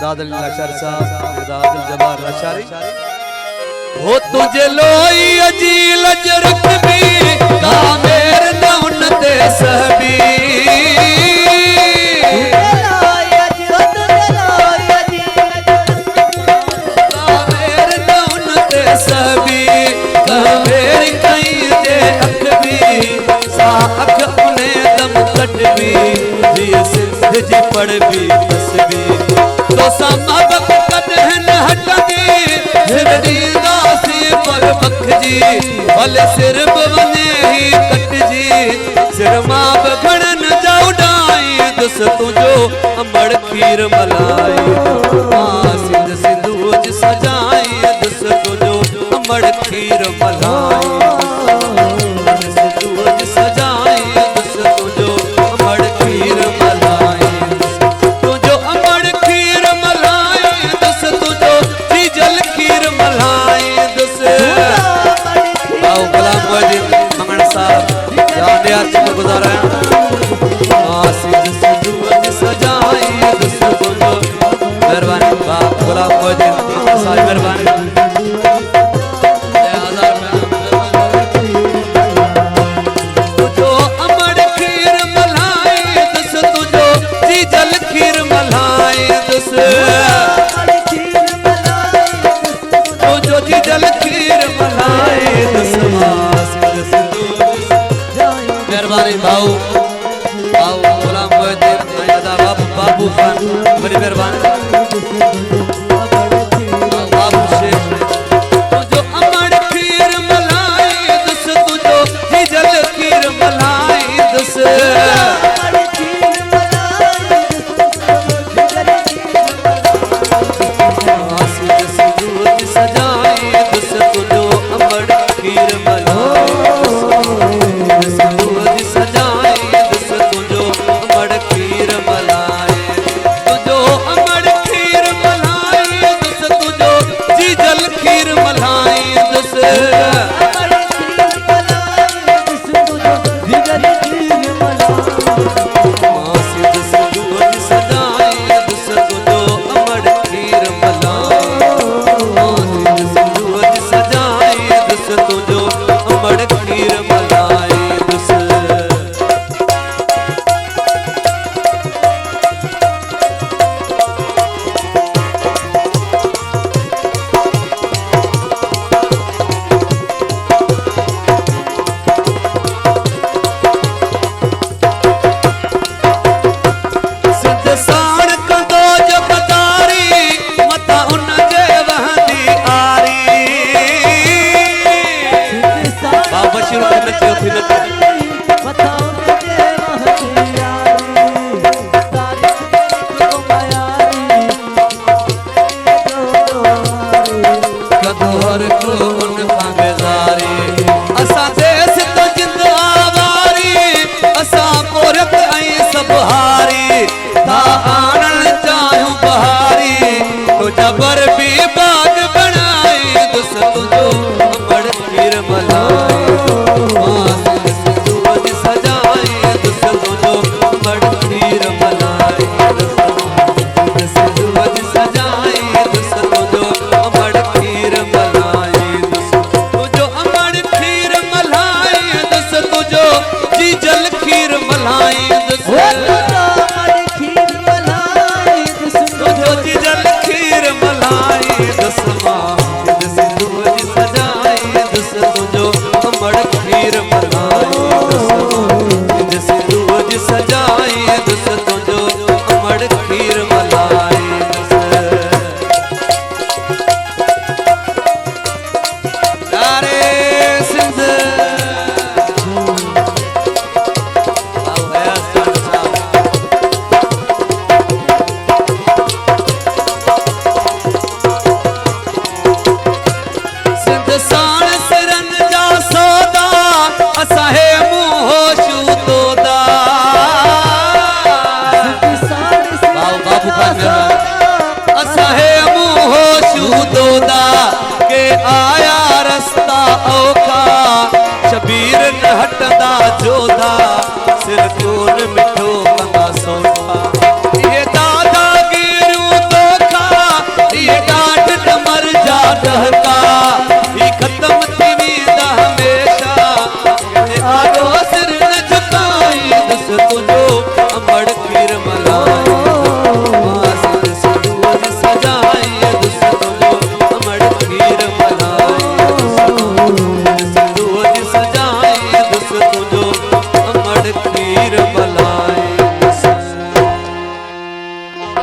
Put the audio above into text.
मिर्दाद अली लाशारी साहब, मिर्दाद जबार लाशारी। हो तुझे लोई अजील जरक भी कामेर नौन ते सहबी जी पड़ भी तस्बी तो समा बक कदहन हटदी सिरदी दासी पर बख जी भले सिर बने ही कट जी सिर मां बखड़न जाऊ डाई दस तुझो अमड़ खीर मलाई सिंध सिंधूज सजाई दस तुझो अमड़ खीर मलाई सिंधूज सजाई दस तुझो अमड़ खीर मलाई गुजारा सजाई मेहरबानी गुलाम मेहरबानी तुझो अमड़ खीर मलाई दस तुझो जी जल खीर मलाई दस तुझो जी जल खीर मलाई दस मेहरबानी भाऊ भाऊ गुलाम मोहिद्दीन आदा बाबू बाबू खान बड़ी मेहरबानी बाबू शेख तुझो अमड़ खीर मलाई दस तुझो जी जल खीर मलाई दस सजाई दस तुझो अमड़ खीर मलाई जबर भी बाग बनाए दस तुझो अमड़ खीर मलाई सिंधूज सजाए दस तुझो अमड़ खीर मलाई सिंधूज सजाए दस तुझो अमड़ खीर मलाई तुझो अमड़ खीर मलाई दस तुझो जी जल खीर मलाई दस सजाई दस तुझो अमड़ खीर मलाई यारे सिंध सिंध साण सिरन जा सौदा असां हे मुंह शूतोदा के आया रस्ता औखा शबीर न हटदा जोधा सिर कोन में